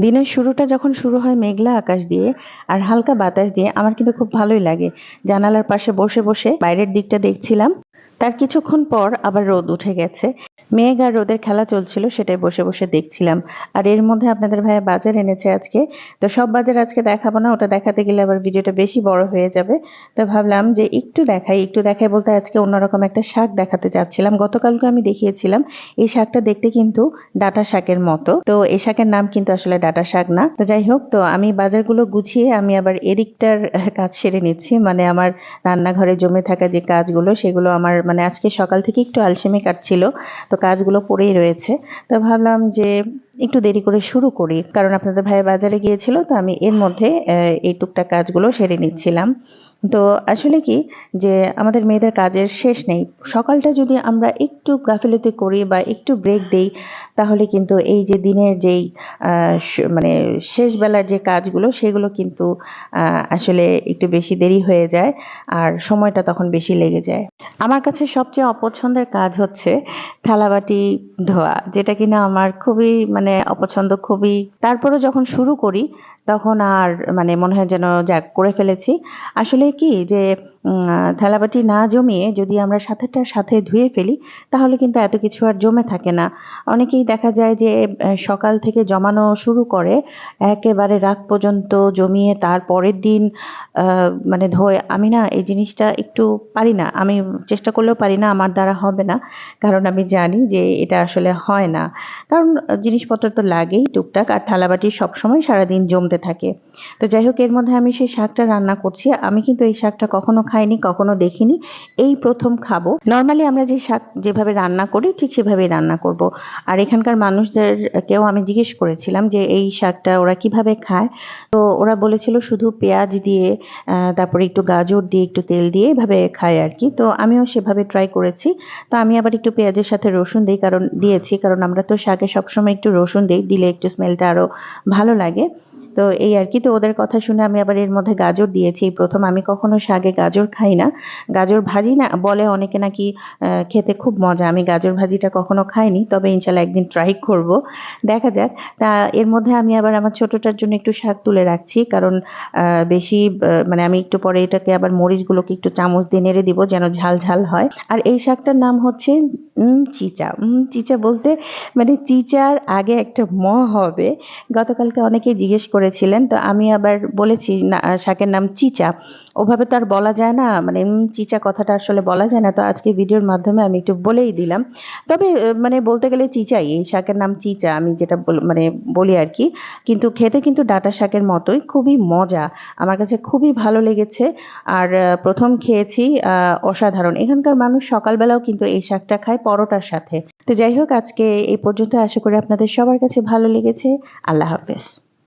দিনের শুরুটা যখন শুরু হয় মেঘলা আকাশ দিয়ে আর হালকা বাতাস দিয়ে, আমার কিন্তু খুব ভালোই লাগে। জানালার পাশে বসে বসে বাইরের দিকটা দেখছিলাম। তার কিছুক্ষণ পর আবার রোদ উঠে গেছে। মেঘ আর রোদের খেলা চলছিল, সেটাই বসে বসে দেখছিলাম। আর এর মধ্যে আপনাদের ভাইয়া বাজার এনেছে আজকে। তো সব বাজার আজকে দেখাবো না, ওটা দেখাতে গেলে আবার ভিডিওটা বেশি বড় হয়ে যাবে। তো ভাবলাম যে একটু দেখাই বলতে আজকে অন্যরকম একটা শাক দেখাতে চাচ্ছিলাম। গতকালকে আমি দেখিয়েছিলাম। এই শাকটা দেখতে কিন্তু ডাঁটা শাকের মতো। তো এই শাকের নাম কিন্তু আসলে ডাঁটা শাক না। তো যাই হোক, তো আমি বাজারগুলো গুছিয়ে আমি আবার এদিকটার কাজ সেরে নিচ্ছি। মানে আমার রান্নাঘরে জমে থাকা যে কাজগুলো, সেগুলো আমার মানে আজকে সকাল থেকে একটু আলসেমি কাটছিল। তো কাজগুলো পড়েই রয়েছে। তো ভাবলাম যে একটু দেরি করে শুরু করি, কারণ আপনাদের ভাই বাজারে গিয়েছিল। তো আমি এর মধ্যে এই টুকটাক কাজগুলো সেরে নিচ্ছিলাম। তো আসলে কি, যে আমাদের মেয়েদের কাজের শেষ নেই। সকালটা যদি আমরা একটু গাফিলতি করি বা একটু ব্রেক দেই, তাহলে কিন্তু এই যে দিনের যেই মানে শেষ বেলার যে কাজগুলো, সেগুলো কিন্তু আসলে একটু বেশি দেরি হয়ে যায়। আর সময়টা তখন বেশি লেগে যায়। আমার কাছে সবচেয়ে অপছন্দের কাজ হচ্ছে থালাবাটি ধোয়া, যেটা কিনা আমার খুবই মানে অপছন্দ খুবই। তারপরেও যখন শুরু করি, তখন আর মানে মনে হয় যেন যাক করে ফেলেছি। আসলে কি যে থালাবাটি না জমিয়ে যদি আমরা সাথেটার সাথে ধুয়ে ফেলি, তাহলে কিন্তু এত কিছু আর জমে থাকে না। অনেকেই দেখা যায় যে সকাল থেকে জমানো শুরু করে, একেবারে রাত পর্যন্ত জমিয়ে তার পরের দিন মানে ধোয়। আমি না এই জিনিসটা একটু পারি না। আমি চেষ্টা করলেও পারি না, আমার দ্বারা হবে না। কারণ আমি জানি যে এটা আসলে হয় না। কারণ জিনিসপত্র তো লাগেই টুকটাক, আর থালাবাটি সবসময় সারাদিন জমতে থাকে। তো যাই হোক, এর মধ্যে আমি সেই শাকটা রান্না করছি। আমি কিন্তু এই শাকটা কখনো খাইনি, কখনো দেখিনি। এই প্রথম খাবো। নরমালি আমরা যে শাক যেভাবে রান্না করি ঠিক সেভাবেই রান্না করব। আর এখানকার মানুষদেরকেও আমি জিজ্ঞেস করেছিলাম যে এই শাকটা ওরা কিভাবে খায়। তো ওরা বলেছিল শুধু পেঁয়াজ দিয়ে, তারপরে একটু গাজর দিয়ে, একটু তেল দিয়ে এভাবে খায় আর কি। তো আমিও সেভাবে ট্রাই করেছি। তো আমি আবার একটু পেঁয়াজের সাথে রসুন দেই, কারণ আমরা তো শাকে সবসময় একটু রসুন দেই, দিলে একটু স্মেলটা আরো ভালো লাগে। তো এই আর কি। তো ওদের কথা শুনে আমি আবার এর মধ্যে গাজর দিয়েছি। এই প্রথম। আমি কখনো শাকে গাজর খাই না। গাজর ভাজি না বলে অনেকে নাকি খেতে খুব মজা। আমি গাজর ভাজিটা কখনো খাইনি, তবে ইনশাল্লাহ একদিন ট্রাই করব। দেখা যাক। তা এর মধ্যে আমি আবার আমার ছোটটার জন্য একটু শাক তুলে রাখছি, কারণ বেশি মানে আমি একটু পরে এটাকে আবার মরিচগুলোকে একটু চামচ দিয়ে নেড়ে দিব যেন ঝাল ঝাল হয়। আর এই শাকটার নাম হচ্ছে চিচা। চিচা বলতে মানে চিচার আগে একটা হবে। গতকালকে অনেকেই জিজ্ঞেস করেছিলেন, তো আমি আবার বলেছি না, শাকের নাম চিচা। ওভাবে তো আর বলা যায় না, মানে চিচা কথাটা আসলে বলা যায় না। তো আজকে ভিডিওর মাধ্যমে আমি একটু বলেই দিলাম। তবে মানে বলতে গেলে চিচাই, এই শাকের নাম চিচা, আমি যেটা মানে বলি আর কি। কিন্তু খেতে কিন্তু ডাঁটা শাকের মতোই, খুবই মজা। আমার কাছে খুবই ভালো লেগেছে। আর প্রথম খেয়েছি, অসাধারণ। এখানকার মানুষ সকালবেলাও কিন্তু এই শাকটা খায় পরোটার সাথে। তো যাই হোক, আজকে এই পর্যন্ত। আশা করি আপনাদের সবার কাছে ভালো লেগেছে। আল্লাহ হাফেজ।